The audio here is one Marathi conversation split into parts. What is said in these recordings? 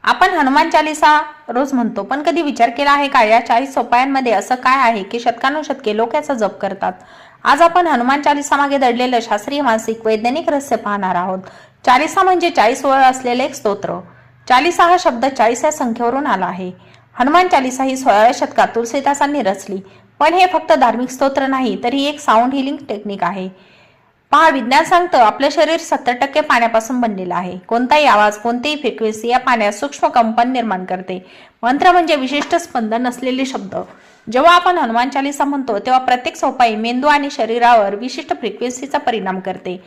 आपण हनुमान चालीसा रोज म्हणतो, पण कधी विचार केला आहे का या 40 सोपायांमध्ये असं काय आहे की शतकानुशतके लोक याचा जप करतात? आज आपण हनुमान चालीसा मागे दडलेलं शास्त्रीय, मानसिक, वैज्ञानिक रहस्य पाहणार आहोत. चालीसा म्हणजे 40 ओळ असलेले एक स्तोत्र. चालीसा हा शब्द 40 या संख्येवरून आला आहे. हनुमान चालीसा ही 16व्या शतकात तुलसीदासांनी रचली, पण हे फक्त धार्मिक स्तोत्र नाही, तर ही एक साऊंड हिलिंग टेक्निक आहे. पहा, विज्ञान सांगतं आपलं शरीर 70% पाण्यापासून बनलेलं आहे. कोणताही आवाज, कोणतीही फ्रिक्वेन्सी या पाण्यात सूक्ष्म कंपन निर्माण करते. मंत्र म्हणजे विशिष्ट स्पंदन असलेले शब्द. जेव्हा आपण हनुमान चालीसा म्हणतो तेव्हा प्रत्येक सोपाई मेंदू आणि शरीरावर विशिष्ट फ्रिक्वेन्सीचा परिणाम करते.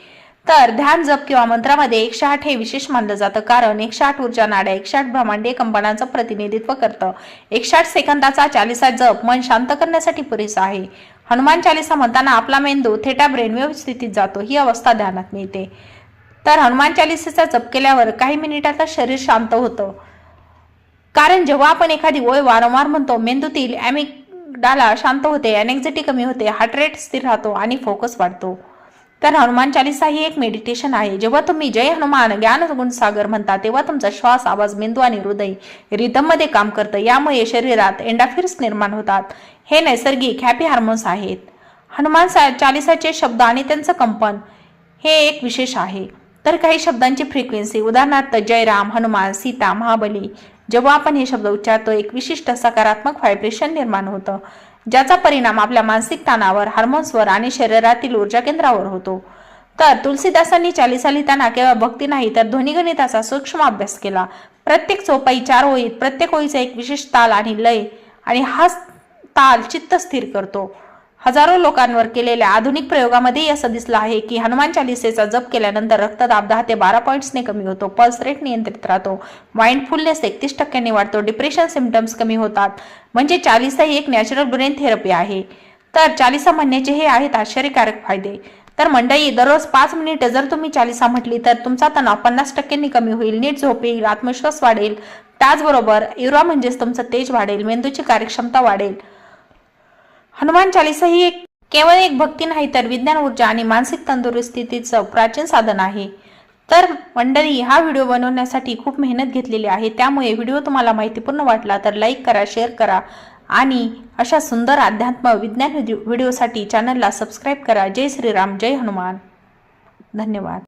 तर ध्यान, जप किंवा मंत्रामध्ये 108 हे विशेष मानलं जातं, कारण 108 ऊर्जा नाड्या 108 ब्रह्मांडीय कंपनांचं प्रतिनिधित्व करतं. 108 सेकंदाचा चालीसा जप मन शांत करण्यासाठी पुरेसा आहे. हनुमान चालीसा म्हणताना आपला मेंदू थेटा ब्रेनवेव्ह स्थितीत जातो. ही अवस्था ध्यानात मिळते. तर हनुमान चालीसेचा जप केल्यावर काही मिनिटातच शरीर शांत होतं, कारण जेव्हा आपण एखादी ओळ वारंवार म्हणतो मेंदूतील ॲमिगडाला शांत होते, एनेक्झायटी कमी होते, हार्ट रेट स्थिर राहतो आणि फोकस वाढतो. तर हनुमान चालीसा ही एक मेडिटेशन आहे. जेव्हा तुम्ही जय हनुमान ज्ञान गुणसागर म्हणता तेव्हा तुमचा श्वास, आवाज, मेंदू आणि हृदय रिदम मध्ये काम करतं. यामुळे शरीरात एंडॉर्फिन्स निर्माण होतात. हे नैसर्गिक हॅपी हार्मोन्स आहेत. हनुमान चालीसाचे शब्द आणि त्यांचं कंपन हे एक विशेष आहे. तर काही शब्दांची फ्रिक्वेन्सी, उदाहरणार्थ जयराम, हनुमान, सीता, महाबली, जेव्हा आपण हे शब्द उच्चारतो एक विशिष्ट सकारात्मक व्हायब्रेशन निर्माण होतं, ज्याचा परिणाम आपल्या मानसिक ताणावर, हार्मोन्सवर आणि शरीरातील ऊर्जा केंद्रावर होतो. तर तुलसीदासांनी चालीसा लिहिताना केवळ भक्ती नाही तर ध्वनिगणिताचा सूक्ष्म अभ्यास केला. प्रत्येक चौपाई 4 ओळीत, प्रत्येक ओळीचा एक विशिष्ट ताल आणि लय, आणि हा ताल चित्त स्थिर करतो. हजारो लोकांवर केलेल्या आधुनिक प्रयोगामध्येही असं दिसलं आहे की हनुमान चालीसेचा जप केल्यानंतर रक्तदाब 10 ते 12 पॉईंट्सने कमी होतो, पल्स रेट नियंत्रित राहतो, माइंडफुलनेस 31% वाढतो, डिप्रेशन सिम्पटम्स कमी होतात. म्हणजे चालीसा ही एक नॅचरल ब्रेन थेरपी आहे. तर चालीसा म्हणण्याचे हे आहेत आश्चर्यकारक फायदे. तर मंडळी, दररोज 5 मिनिटं जर तुम्ही चालीसा म्हटली तर तुमचा तणाव 50% कमी होईल, नीट झोप येईल, आत्मविश्वास वाढेल, त्याचबरोबर युरा म्हणजेच तुमचं तेज वाढेल, मेंदूची कार्यक्षमता वाढेल. हनुमान चालीसा ही केवळ एक भक्ती नाही तर विज्ञान, ऊर्जा आणि मानसिक तंदुरुस्तीचं प्राचीन साधन आहे. तर मंडळी, हा व्हिडिओ बनवण्यासाठी खूप मेहनत घेतलेली आहे. त्यामुळे व्हिडिओ तुम्हाला माहितीपूर्ण वाटला तर लाईक करा, शेअर करा आणि अशा सुंदर अध्यात्म विज्ञान व्हिडिओसाठी चॅनलला सबस्क्राईब करा. जय श्रीराम, जय हनुमान. धन्यवाद.